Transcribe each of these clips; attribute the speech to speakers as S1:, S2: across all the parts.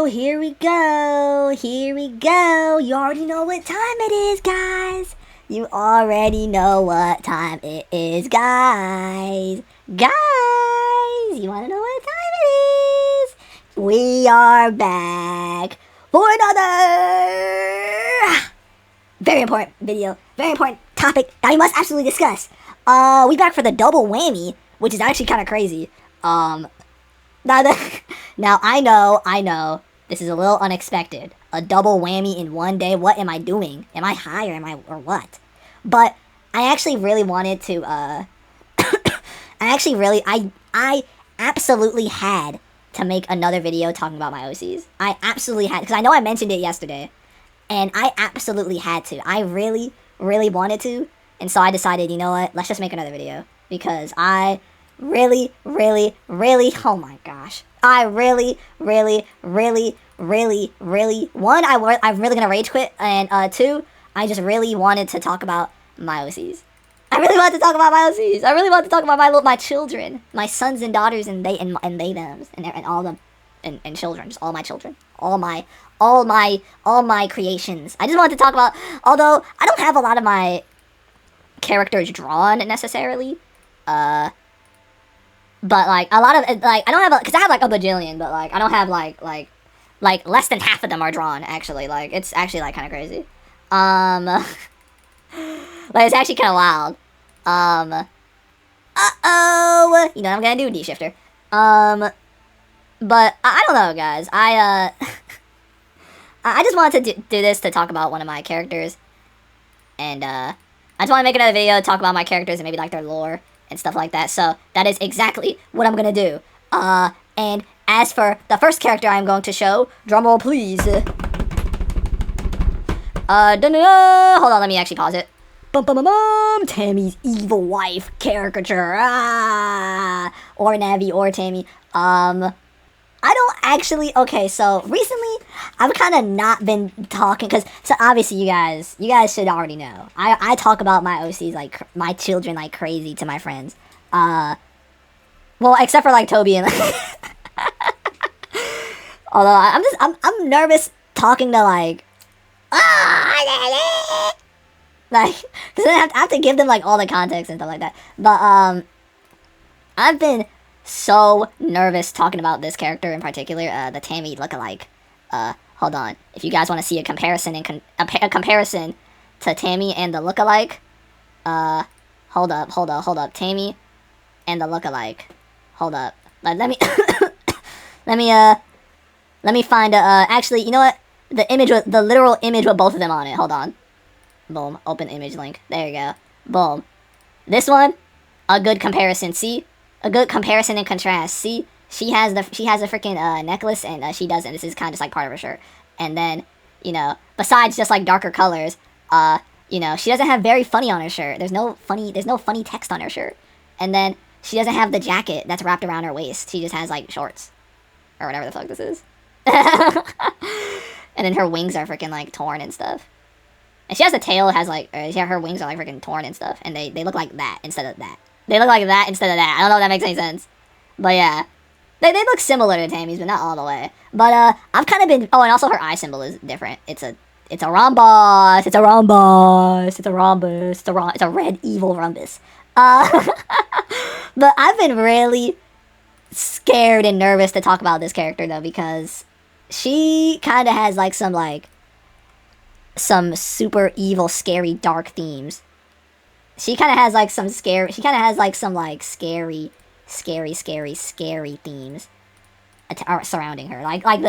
S1: here we go, here we go. You already know what time it is, guys. You already know what time it is, guys. Guys, you want to know what time it is? We are back for another very important video, very important topic that we must absolutely discuss. We back for the double whammy, which is actually kind of crazy. Now I know, this is a little unexpected. A double whammy in one day. What am I doing? Am I high or what? But I actually really wanted to, I absolutely had to make another video talking about my OCs. I absolutely had, because I know I mentioned it yesterday, and I absolutely had to. I really, really wanted to, and so I decided, you know what, let's just make another video, because I really, oh my gosh. I really, one, I'm really gonna rage quit, and two, I just really wanted to talk about my OCs. I really wanted to talk about my OCs. I really wanted to talk about my children, my sons and daughters, and they thems, and all them, and children, just all my children, all my creations. I just wanted to talk about, although I don't have a lot of my characters drawn necessarily, but like a lot of like I don't have because I have like a bajillion, but like I don't have like less than half of them are drawn actually. Like it's actually like kind of crazy. Like it's actually kind of wild. You know what I'm gonna do, D-shifter. But I don't know, guys. I just wanted to do this to talk about one of my characters, and I just want to make another video talk about my characters and maybe like their lore and stuff like that. So that is exactly what I'm gonna do. And as for the first character I'm going to show, drumroll please. Hold on, let me actually pause it. Tammy's evil wife caricature. Or Navi or Tammy. I don't actually, okay, so recently I've kind of not been talking, because, so obviously you guys should already know. I talk about my OCs, like, my children, like, crazy to my friends. Well, except for, like, Toby and, although I'm nervous talking to, like, because I have to give them, like, all the context and stuff like that. But, I've been so nervous talking about this character in particular, the Tammy lookalike. Hold on. If you guys want to see a comparison a comparison to Tammy and the lookalike, hold up. Tammy and the lookalike. Hold up. Let me let me find actually, you know what? The literal image with both of them on it. Hold on. Boom. Open image link. There you go. Boom. This one, a good comparison. See? A good comparison and contrast. See, she has a freaking necklace, and she doesn't. This is kind of just like part of her shirt. And then, you know, besides just like darker colors, you know, she doesn't have very funny on her shirt. There's no funny text on her shirt. And then she doesn't have the jacket that's wrapped around her waist. She just has like shorts, or whatever the fuck this is. And then her wings are freaking like torn and stuff. And she has a tail, has like, her wings are like freaking torn and stuff, and they look like that instead of that. They look like that instead of that. I don't know if that makes any sense. But yeah. They look similar to Tammy's, but not all the way. But I've kind of been, oh, and also her eye symbol is different. It's a rhombus. It's a rhombus. It's a rhombus. It's a red evil rhombus. But I've been really scared and nervous to talk about this character though, because she kind of has like some super evil, scary, dark themes. She kind of has like some scary themes surrounding her. Like what?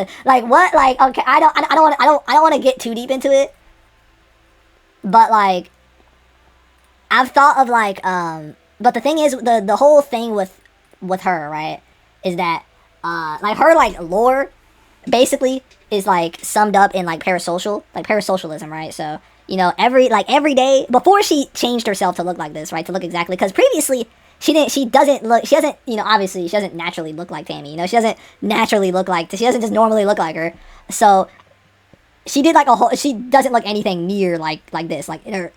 S1: Like, okay, I don't want to get too deep into it. But like, I've thought of like, but the thing is, the whole thing with her, right, is that like her like lore basically is like summed up in like parasocialism, right? So, you know, every day before she changed herself to look like this, right? To look exactly, because previously she doesn't, you know, obviously she doesn't naturally look like Tammy, you know, she doesn't just normally look like her. So she did like she doesn't look anything near like this, like in her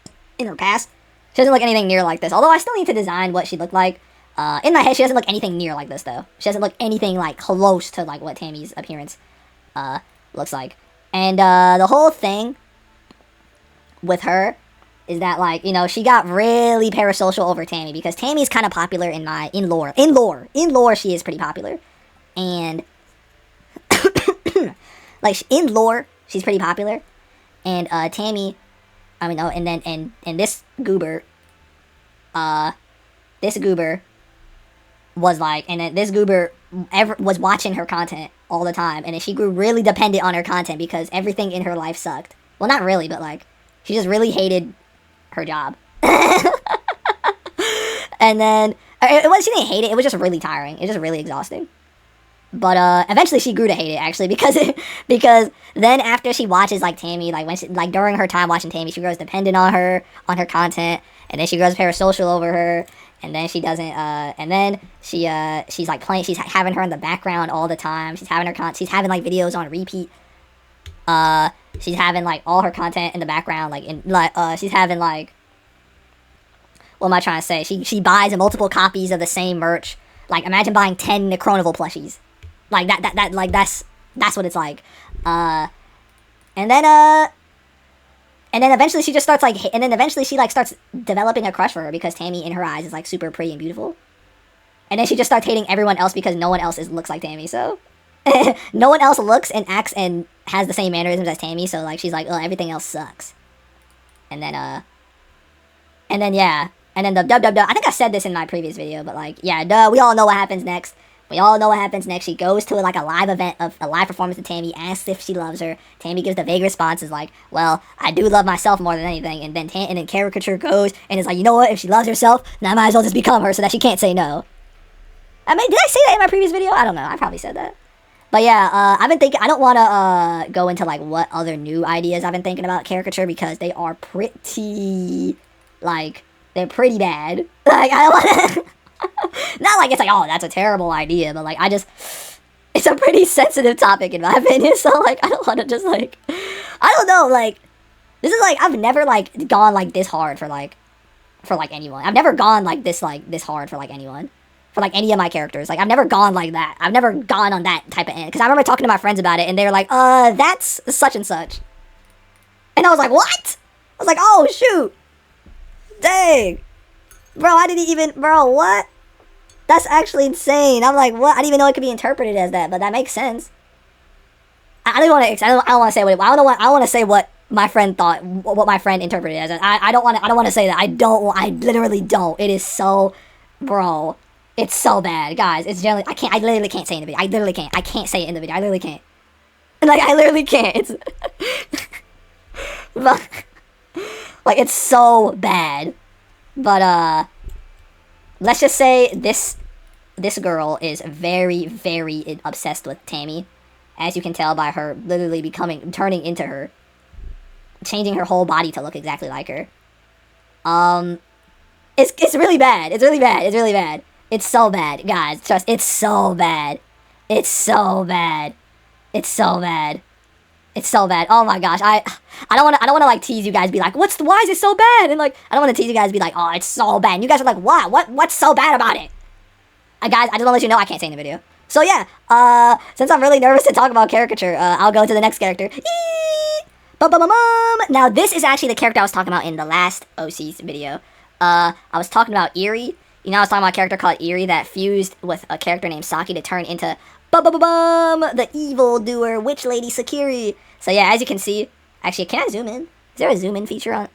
S1: past. She doesn't look anything near like this. Although I still need to design what she looked like. In my head, she doesn't look anything near like this though. She doesn't look anything like close to like what Tammy's appearance looks like. And the whole thing with her is that, like, you know, she got really parasocial over Tammy, because Tammy's kind of popular in lore. She is pretty popular, and like in lore she's pretty popular, and Tammy, I mean, oh, and then and this goober was like, and then this goober was watching her content all the time, and then she grew really dependent on her content because everything in her life sucked. Well, not really, but like she just really hated her job. And then she didn't hate it. It was just really tiring. It was just really exhausting. But eventually she grew to hate it, actually, because then after she watches like Tammy, like when she, like during her time watching Tammy, she grows dependent on her content, and then she grows parasocial over her, and then she doesn't and then she's like playing, she's having her in the background all the time. She's having she's having like videos on repeat. She's having like all her content in the background, like in like she's having like, what am I trying to say? She buys multiple copies of the same merch. Like, imagine buying 10 Necronival plushies. Like that like that's what it's like. And then eventually she just starts like, and then eventually she like starts developing a crush for her because Tammy in her eyes is like super pretty and beautiful. And then she just starts hating everyone else because no one else looks like Tammy. So no one else looks and acts and has the same mannerisms as Tammy. So like she's like, oh, everything else sucks. And then yeah. And then I think I said this in my previous video, but like, yeah, we all know what happens next. She goes to like a live event, of a live performance of Tammy, asks if she loves her. Tammy gives the vague responses like, well, I do love myself more than anything. And then Caricature goes and is like, you know what? If she loves herself, then I might as well just become her so that she can't say no. I mean, did I say that in my previous video? I don't know. I probably said that. But yeah, I've been thinking, I don't want to go into like what other new ideas I've been thinking about Caricature, because they are pretty, like, they're pretty bad. Like, I don't want to... Not like it's like, oh, that's a terrible idea, but like, it's a pretty sensitive topic in my opinion, so like, I don't want to just like, I don't know, like, this is like, I've never like gone like this hard for anyone. I've never gone like this hard for like anyone. For like any of my characters. Like, I've never gone like that. I've never gone on that type of end. Because I remember talking to my friends about it, and they were like, that's such and such. And I was like, what? I was like, oh, shoot. Dang. Bro, I didn't even... Bro, what? That's actually insane. I'm like, what? I didn't even know it could be interpreted as that, but that makes sense. I don't want to say what... I don't want to say what my friend thought, what my friend interpreted it as. I don't want to say that. I literally don't. It is so... Bro... It's so bad, guys. It's generally... I literally can't say it in the video. I literally can't. I can't say it in the video. I literally can't. Like, I literally can't. It's... like, it's so bad. But, let's just say this girl is very, very obsessed with Tammy. As you can tell by her literally turning into her. Changing her whole body to look exactly like her. It's really bad. It's really bad. It's really bad. It's so bad, guys. Trust, it's so bad. It's so bad. It's so bad. It's so bad. Oh my gosh. I don't want to like tease you guys, be like, why is it so bad? And like, I don't want to tease you guys, be like, oh, it's so bad. And you guys are like, what's so bad about it? Guys, I just want to let you know I can't say in the video. So yeah, since I'm really nervous to talk about Caricature, I'll go to the next character. Now this is actually the character I was talking about in the last OC's video. I was talking about Eerie. You know, I was talking about a character called Eerie that fused with a character named Saki to turn into the evil doer witch lady Sakiri. So yeah, as you can see, actually, can I zoom in? Is there a zoom in feature on?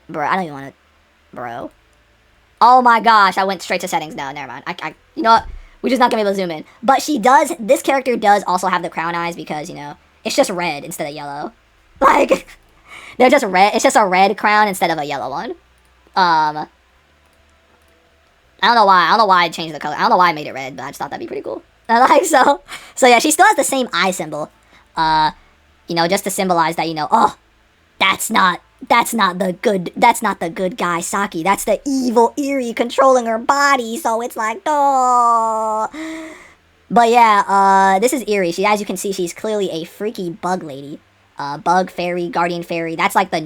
S1: Bro, I don't even want to. Bro. Oh my gosh, I went straight to settings. No, never mind. You know what? We're just not gonna be able to zoom in. But this character does also have the crown eyes because, you know, it's just red instead of yellow. Like, they're just red. It's just a red crown instead of a yellow one. I don't know why I changed the color. I don't know why I made it red, but I just thought that'd be pretty cool. Like, so yeah, she still has the same eye symbol. You know, just to symbolize that, you know, oh, that's not the good guy Saki. That's the evil Eerie controlling her body. So it's like, oh. But yeah, this is Eerie. As you can see, she's clearly a freaky bug lady. Bug fairy, guardian fairy. That's like the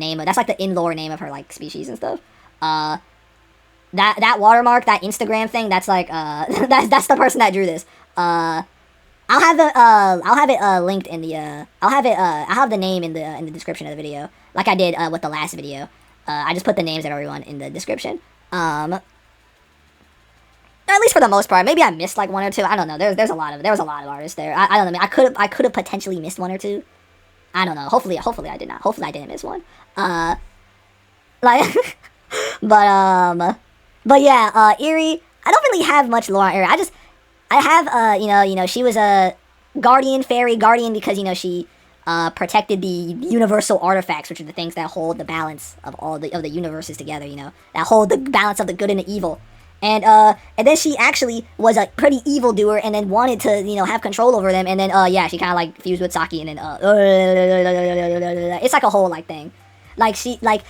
S1: in-lore name of her like species and stuff. That watermark, that Instagram thing, that's like that's the person that drew this. I'll have it linked in the I'll have the name in the description of the video, like I did with the last video. I just put the names of everyone in the description. At least for the most part. Maybe I missed like one or two. I don't know. There was a lot of artists there. I don't know. I could have potentially missed one or two. I don't know. Hopefully I did not. Hopefully I didn't miss one. Like, but yeah, Eerie. I don't really have much lore on Eerie. I have you know, she was a guardian fairy, guardian because, you know, she protected the universal artifacts, which are the things that hold the balance of all the universes together. You know, that hold the balance of the good and the evil. And then she actually was a pretty evildoer, and then wanted to, you know, have control over them. And then yeah, she kind of like fused with Saki, and then it's like a whole like thing. Like she like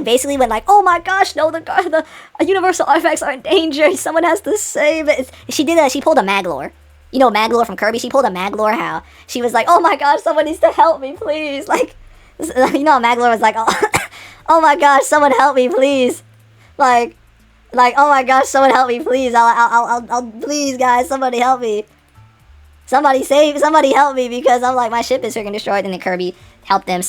S1: basically went like, oh my gosh, no, the universal artifacts are in danger. Someone has to save it. She pulled a Maglore. You know Maglore from Kirby? She pulled a Maglore. How she was like, oh my gosh, someone needs to help me, please. Like, you know, Maglore was like, oh, oh my gosh, someone help me, please. Like, oh my gosh, someone help me, please. I'll please, guys, somebody help me. Somebody help me, because I'm like, my ship is freaking destroyed. And then Kirby helped them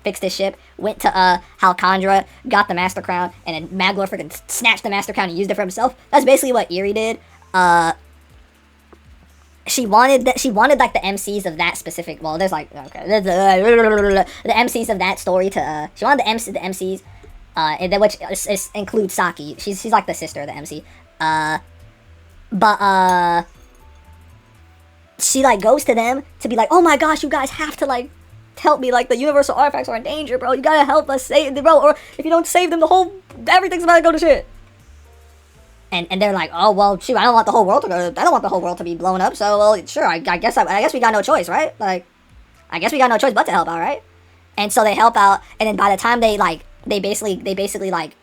S1: fix this ship, went to Halcondra, got the Master Crown, and then Maglore freaking snatched the Master Crown and used it for himself. That's basically what Eerie did. She wanted like the MCs of that specific, well, there's like, okay, there's the MCs of that story to, she wanted the MCs, and then which includes Saki. She's like the sister of the MC. But she like goes to them to be like, oh my gosh, you guys have to like help me, like the universal artifacts are in danger, bro. You gotta help us save them, bro, or if you don't save them, everything's about to go to shit. And they're like, oh well, shoot, I don't want the whole world to be blown up. So well, sure, I guess we got no choice, right? Like, I guess we got no choice but to help out, right? And so they help out, and then by the time they basically like,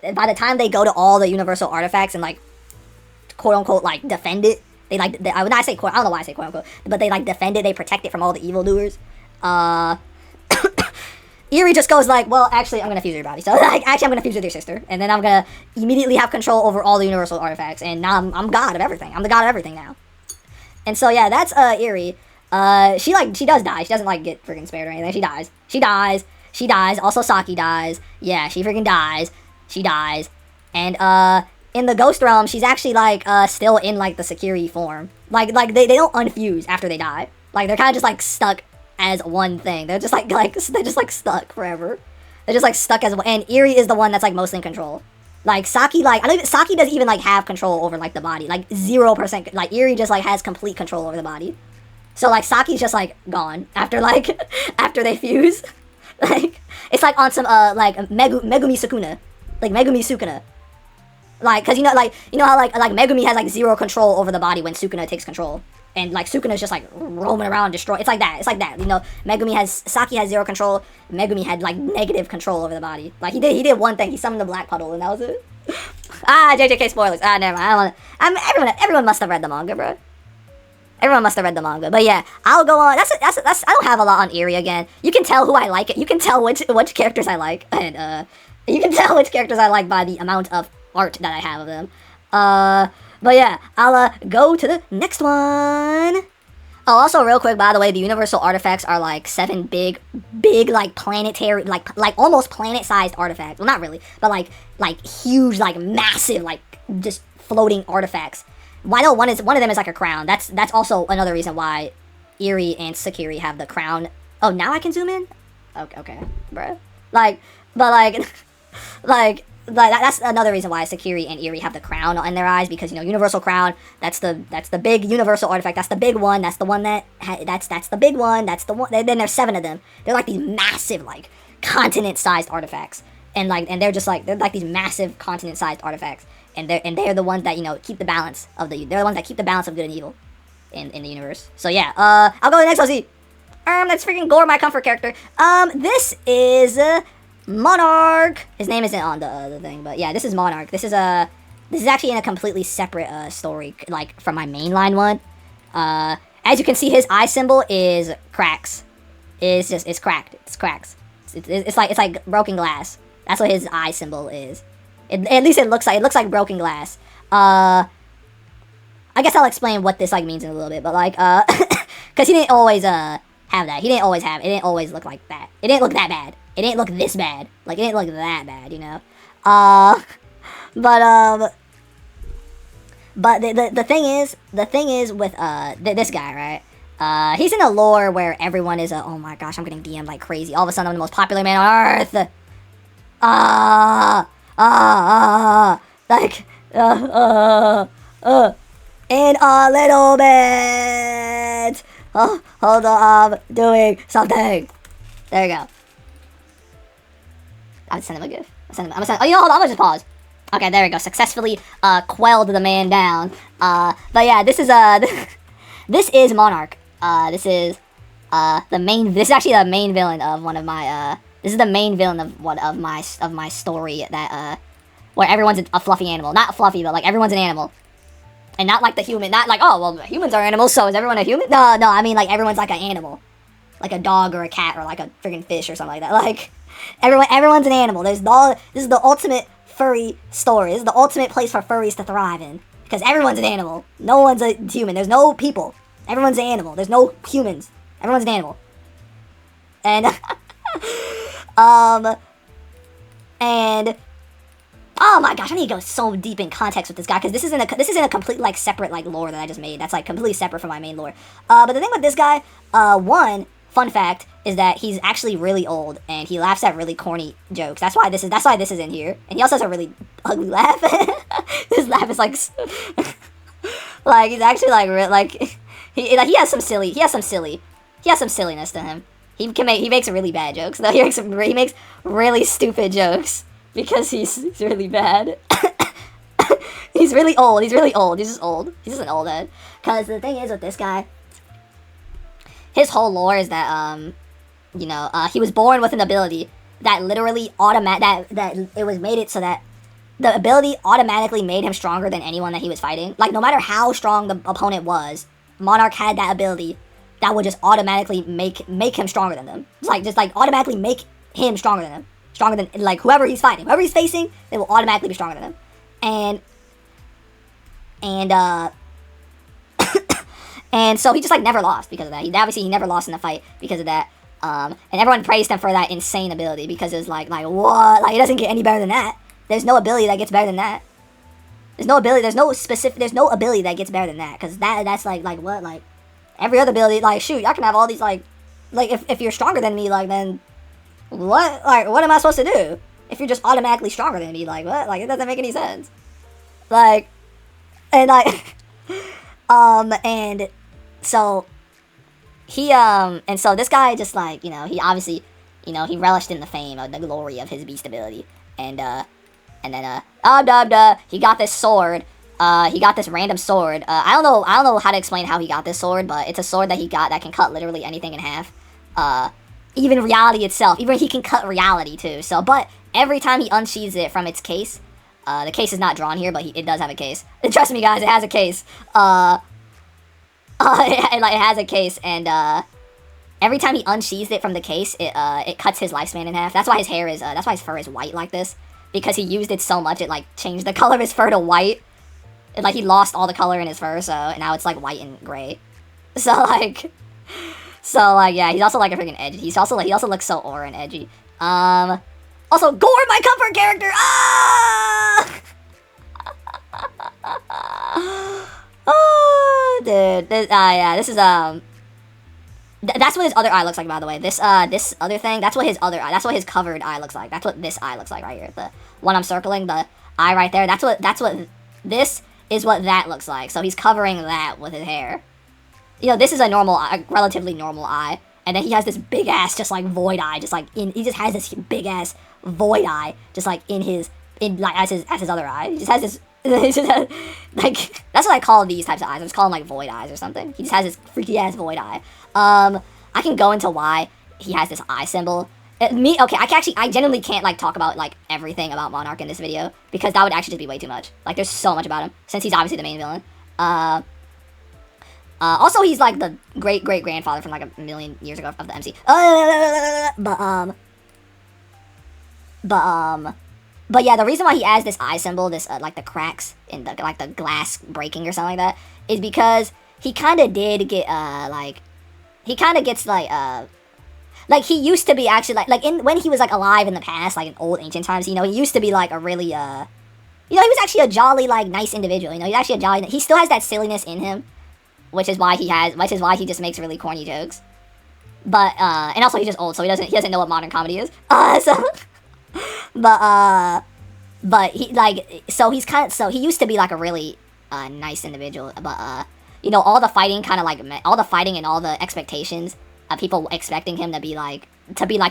S1: by the time they go to all the universal artifacts and like, quote unquote, like defend it, I would not say I don't know why I say quote unquote, but they like defend it, they protect it from all the evildoers. Eerie just goes like, well, actually, I'm gonna fuse your body. So like, actually, I'm gonna fuse with your sister, and then I'm gonna immediately have control over all the universal artifacts, and now I'm god of everything. I'm the god of everything now. And so yeah, that's Eerie. She does die. She doesn't like get freaking spared or anything. She dies. Also Saki dies. Yeah, she freaking dies. She dies. And in the Ghost Realm, she's actually like still in like the Sakiri form. Like they don't unfuse after they die. Like they're kind of just like stuck as one thing. They're just like stuck forever. They're just like stuck as one. And Eerie is the one that's like mostly in control. Like Saki, like Saki doesn't even like have control over like the body. Like 0%. Like Eerie just like has complete control over the body. So like Saki's just like gone after like after they fuse. Like it's like on some like Megumi Sukuna, like Megumi Sukuna. Like, cause you know how like Megumi has like 0 control over the body when Sukuna takes control. And like Sukuna's just like roaming around, destroy. It's like that. You know, Saki has 0 control. Megumi had like negative control over the body. Like he did one thing. He summoned the black puddle, and that was it. JJK spoilers. Never mind. Everyone must have read the manga, bro. Everyone must have read the manga. But yeah, I'll go on. That's I don't have a lot on Eerie again. You can tell who I like. You can tell which characters I like, and you can tell which characters I like by the amount of art that I have of them. But yeah, I'll go to the next one. Oh, also real quick, by the way, the universal artifacts are like 7 big like planetary, like almost planet-sized artifacts. Well, not really, but like huge, like massive, like just floating artifacts. Why no? One of them is like a crown. That's also another reason why Eerie and Sakiri have the crown. Oh, now I can zoom in. Okay, bruh. That's another reason why Sakiri and Eerie have the crown in their eyes, because, you know, universal crown, that's the big universal artifact, that's the big one, that's the one that's the big one, that's the one. Then there's 7 of them. They're like these massive, like continent-sized artifacts, and they're like these massive continent-sized artifacts, and they're the ones that, you know, keep the balance of they're the ones that keep the balance of good and evil in the universe. So yeah, I'll go to the next OC. Let's freaking Gore, my comfort character. This is Monarch. His name isn't on the thing, but yeah, this is Monarch. This is actually in a completely separate story, like from my mainline one. As you can see, his eye symbol is cracks. It's cracked. It's cracks. It's like broken glass. That's what his eye symbol is. At least it looks like broken glass. I guess I'll explain what this like means in a little bit, but like because he didn't always have that. He didn't always have. It didn't always look like that. It didn't look that bad. It didn't look this bad. Like it didn't look that bad, you know. But the thing is with this guy, right? He's in a lore where everyone is oh my gosh, I'm getting DM'd like crazy. All of a sudden, I'm the most popular man on earth. Like in a little bit. Oh, hold on, I'm doing something. There you go. I'll send him a gif. Oh, you know, hold on, I'm gonna just pause. Okay, there we go. Successfully quelled the man down. But yeah, this is this is Monarch. This is the main. This is actually the main villain of one of my. This is the main villain of one of my story that where everyone's a fluffy animal. Not fluffy, but like everyone's an animal. And not like the human. Not like, oh well, humans are animals, so is everyone a human? No, I mean like everyone's like an animal, like a dog or a cat or like a friggin' fish or something like that. Like everyone's an animal. This is the ultimate furry story. This is the ultimate place for furries to thrive in, because everyone's an animal. No one's a human. There's no people. Everyone's an animal. There's no humans. Everyone's an animal. And and oh my gosh, I need to go so deep in context with this guy, because this isn't a complete like separate like lore that I just made. That's like completely separate from my main lore. But the thing with this guy, one fun fact is that he's actually really old and he laughs at really corny jokes. That's why this is in here. And he also has a really ugly laugh. His laugh is like like he's actually like he has some silliness to him. He makes really bad jokes. Though he makes really stupid jokes because he's really bad. He's really old. He's just old. He's just an old head. Cause the thing is with this guy, his whole lore is that he was born with an ability that literally that it was made it so that the ability automatically made him stronger than anyone that he was fighting. Like no matter how strong the opponent was, Monarch had that ability that would just automatically make him stronger than them. Just automatically make him stronger than them. Stronger than like whoever he's fighting. Whoever he's facing, they will automatically be stronger than him. And so he just like never lost because of that. He never lost in the fight because of that. And everyone praised him for that insane ability because it's like what? Like it doesn't get any better than that. There's no ability that gets better than that. There's no ability that gets better than that, because that's like what, like every other ability, like shoot, I can have all these like if you're stronger than me, like then what am I supposed to do if you're just automatically stronger than me? Like what? Like it doesn't make any sense. Like and like and so he and so this guy just like, he obviously, he relished in the fame of the glory of his beast ability, and then he got this sword. He got this random sword. I don't know how to explain how he got this sword, but it's a sword that he got that can cut literally anything in half. Even reality itself. Even he can cut reality too. So, but every time he unsheathes it from its case, the case is not drawn here, but it does have a case. Trust me, guys, it has a case. It has a case, and every time he unsheathes it from the case, it cuts his lifespan in half. That's why his hair is. That's why his fur is white like this, because he used it so much it like changed the color of his fur to white. Like he lost all the color in his fur, so now it's like white and gray. So like yeah, he's also like a freaking edgy. He also looks so aura and edgy. Also Gore, my comfort character. Ah! Oh, dude. This is that's what his other eye looks like, by the way. This other thing, that's what his covered eye looks like. That's what this eye looks like right here. The one I'm circling, the eye right there. That's what this is what that looks like. So he's covering that with his hair. This is a relatively normal eye. And then he has this big ass, just like void eye, he just has this big ass void eye, just like as his other eye. He just has this, like, that's what I call these types of eyes. I just call them like void eyes or something. He just has this freaky ass void eye. I can go into why he has this eye symbol. I genuinely can't like talk about like everything about Monarch in this video, because that would actually just be way too much. Like there's so much about him, since he's obviously the main villain. Also he's like the great grandfather from like a million years ago of the MC. But yeah, the reason why he adds this eye symbol, this like the cracks in the like the glass breaking or something like that, is because he kind of did get like he kind of gets like he used to be actually like in when he was like alive in the past, like in old ancient times, you know, he used to be like a really you know, he was actually a jolly like nice individual, you know, he's actually a jolly, he still has that silliness in him, which is why he just makes really corny jokes. But and also he's just old, so he doesn't know what modern comedy is. So but he like so he's kind of so he used to be like a really nice individual, but you know, all the fighting kind of like all the fighting and all the expectations of people expecting him to be like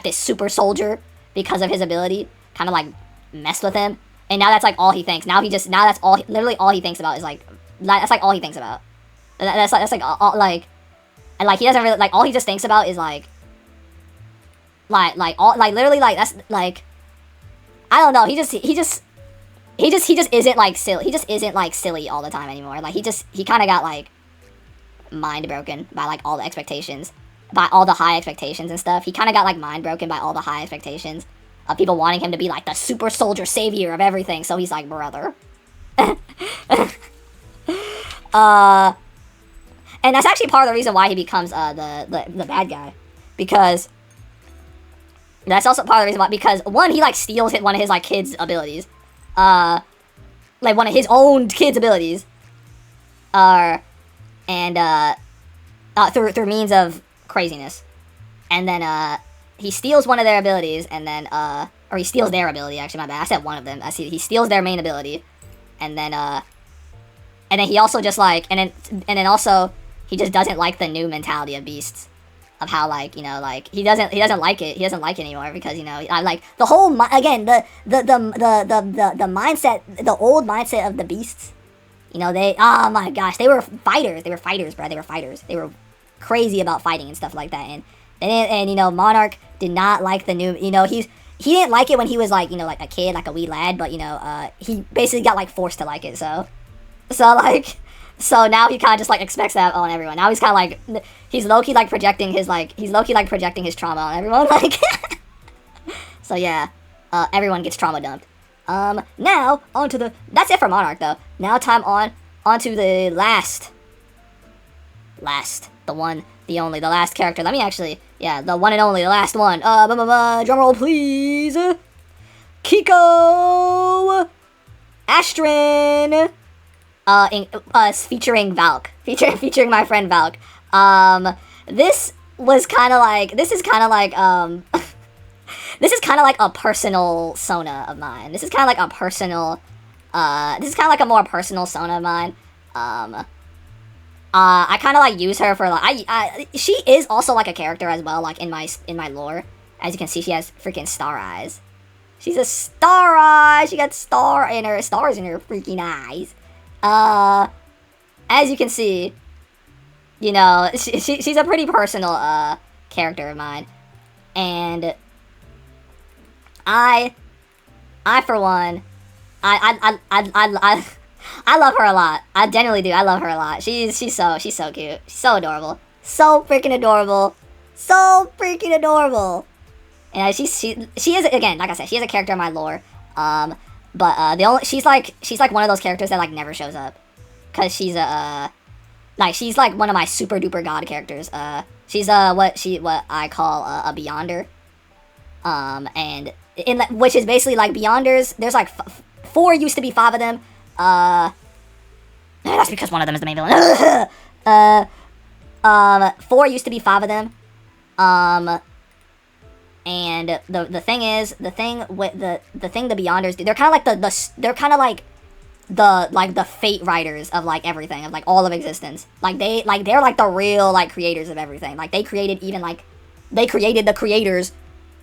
S1: this super soldier because of his ability kind of like messed with him, and now that's like all he thinks. Now that's all literally all he thinks about is like that's like all he thinks about. That's like all, like, and like he doesn't really like all he just thinks about is like all like literally like that's like I don't know, he just isn't like silly. He just isn't like silly all the time anymore. Like he kind of got like mind broken by like all the expectations, by all the high expectations and stuff. He kind of got like mind broken by all the high expectations of people wanting him to be like the super soldier savior of everything. So he's like, brother. And that's actually part of the reason why he becomes the bad guy, because that's also part of the reason why, because one, he like steals one of his like kids' abilities, like one of his own kids' abilities, and through means of craziness, and then he steals one of their abilities, and then or he steals their ability. Actually, my bad. I said one of them. I see. He steals their main ability, and then he also just like and then also he just doesn't like the new mentality of beasts, of how like, you know, like he doesn't like it. He doesn't like it anymore because, you know, I like the whole again the mindset, the old mindset of the beasts. You know, they, oh my gosh, they were fighters. They were fighters, bro. They were fighters. They were crazy about fighting and stuff like that. And you know, Monarch did not like the new, you know, he didn't like it when he was like, you know, like a kid, like a wee lad, but, you know, he basically got like forced to like it. So now he kind of just like expects that on everyone. Now he's kind of like, he's low-key like projecting his trauma on everyone. Like, so yeah, everyone gets trauma dumped. Now on to that's it for Monarch though. Now time on to the last, the one, the only, the last character. Let me actually, yeah, the one and only, the last one. Drum roll please. Kiko Astrin. Featuring Valk, featuring my friend Valk. This is kind of like this is kind of like a personal Sona of mine. This is kind of like a personal, this is kind of like a more personal Sona of mine. I kind of like use her for like, she is also like a character as well, like in my lore. As you can see, she has freaking star eyes. She's a star eye. She got stars in her freaking eyes. As you can see, you know, she's a pretty personal character of mine, and I for one, I love her a lot. I genuinely do. I love her a lot. She's so cute. She's so adorable. So freaking adorable. So freaking adorable. And she is, again, like I said, she is a character in my lore. But she's like one of those characters that like never shows up, cause she's she's like one of my super duper god characters. She's what I call a Beyonder. And which is basically like Beyonders. There's like 4, used to be 5 of them. That's because one of them is the main villain. 4 used to be 5 of them. And the thing is, the thing the Beyonders do, they're kind of like the fate writers of like everything, of like all of existence. Like they're like the real like creators of everything. Like they created the creators.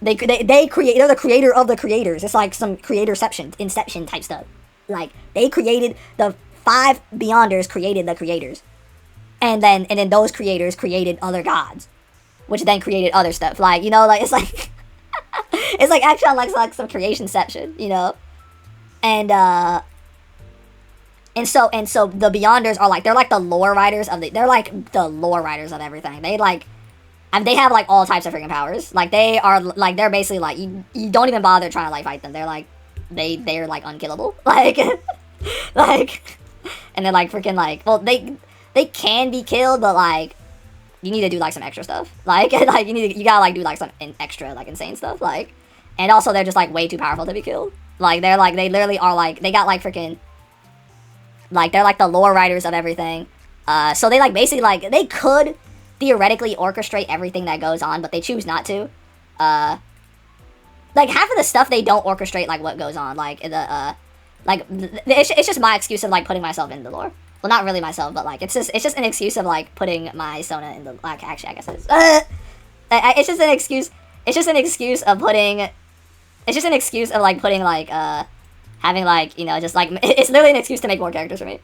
S1: They're the creator of the creators. It's like some inception type stuff. Like they created the 5 Beyonders, created the creators, and then those creators created other gods, which then created other stuff. Like, you know, like it's like it's like actually like some creationception, you know. And so the Beyonders are like, they're like the lore writers of everything. They like, and they have like all types of freaking powers. Like they're basically like, you don't even bother trying to like fight them. They're like they're like unkillable. Like, like, and they're like freaking like, well, they can be killed, but like, you need to do like some extra stuff. Like, like you gotta like do like some extra like insane stuff. Like, and also they're just like way too powerful to be killed. Like they literally are like, they got like freaking, like they're like the lore writers of everything. So they like basically like, they could theoretically orchestrate everything that goes on, but they choose not to. Like half of the stuff they don't orchestrate like what goes on. Like it's just my excuse of like putting myself in the lore. Well, not really myself, but like it's just an excuse of like putting my Sona in the, like, actually I guess it is. It's just an excuse. It's just an excuse of putting. It's just an excuse of like putting like having like, you know, just like it's literally an excuse to make more characters for me.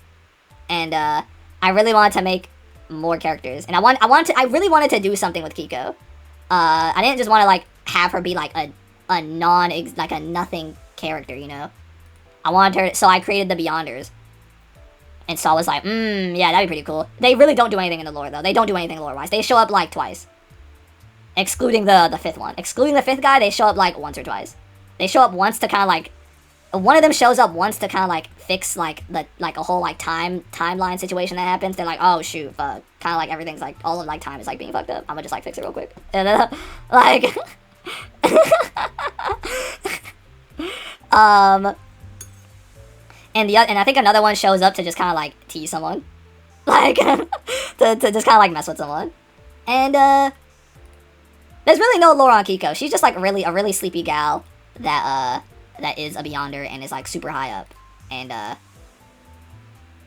S1: And I really wanted to make more characters, and I really wanted to do something with Kiko. I didn't just want to like have her be like a nothing character, you know. I wanted her, so I created the Beyonders. And so I was like, yeah, that'd be pretty cool. They really don't do anything in the lore, though. They don't do anything lore-wise. They show up, like, twice. Excluding the fifth one. Excluding the fifth guy, they show up, like, once or twice. They show up once to kind of, like... One of them shows up once to kind of, like, fix, like, a whole, like, timeline situation that happens. They're like, oh, shoot, fuck. Kind of, like, everything's, like, all of, like, time is, like, being fucked up. I'm gonna just, like, fix it real quick. And then, like... And I think another one shows up to just kind of like tease someone, like to just kind of like mess with someone. And there's really no lore on Kiko. She's just like a really sleepy gal that is a Beyonder and is like super high up. And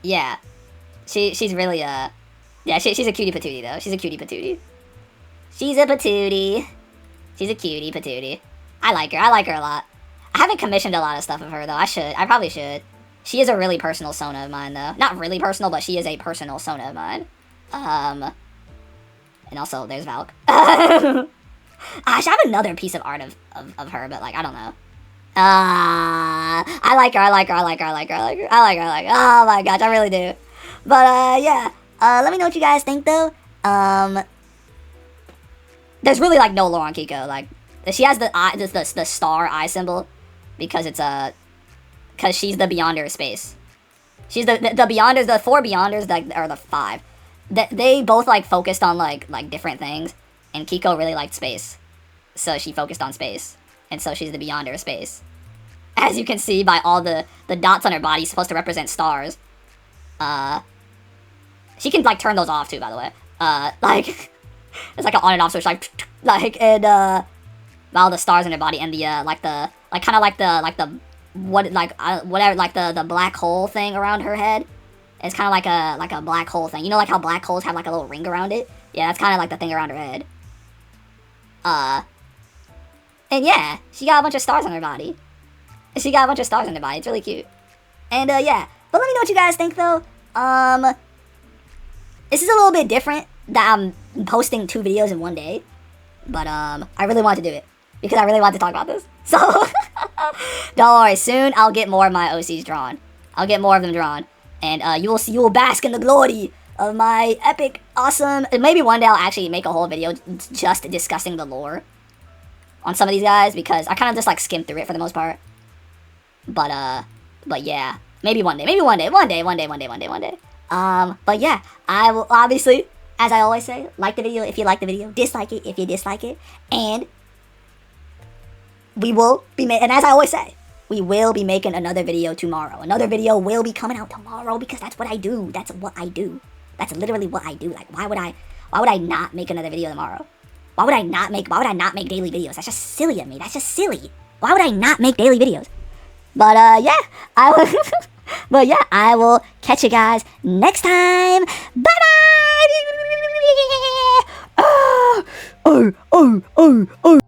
S1: yeah, she's really yeah, she's a cutie patootie though. She's a cutie patootie. She's a patootie. She's a cutie patootie. I like her a lot. I haven't commissioned a lot of stuff of her though. I probably should. She is a really personal Sona of mine, though. Not really personal, but she is a personal Sona of mine. And also, there's Valk. I should have another piece of art of her, but, like, I don't know. I like her. Oh, my gosh, I really do. But, yeah. Let me know what you guys think, though. There's really, like, no lore on Kiko. Like, she has the star eye symbol because it's a... Because she's the Beyonder of space. She's the Beyonders, the 4 Beyonders, or the 5. They both, like, focused on, like different things. And Kiko really liked space. So she focused on space. And so she's the Beyonder of space. As you can see by all the dots on her body supposed to represent stars. She can, like, turn those off, too, by the way. Like, it's like an on and off switch, like, and, all the stars in her body and the, whatever, like the black hole thing around her head. It's kind of like a black hole thing. You know, like how black holes have like a little ring around it? Yeah, that's kind of like the thing around her head. And yeah, she got a bunch of stars on her body. It's really cute. And yeah, but let me know what you guys think though. This is a little bit different that I'm posting 2 videos in one day. But I really want to do it because I really want to talk about this. So don't worry, soon I'll get more of my OCs drawn. I'll get more of them drawn. And you will bask in the glory of my epic, awesome... Maybe one day I'll actually make a whole video just discussing the lore on some of these guys, because I kind of just like skimmed through it for the most part. But yeah, maybe one day. But yeah, I will obviously, as I always say, like the video if you like the video, dislike it if you dislike it, and we will be and as I always say, we will be making another video tomorrow. Another video will be coming out tomorrow because that's what I do. That's what I do. That's literally what I do. Like, why would I not make another video tomorrow? Why would I not make daily videos? That's just silly of me. That's just silly. Why would I not make daily videos? But yeah, I will but yeah, I will catch you guys next time. Bye bye.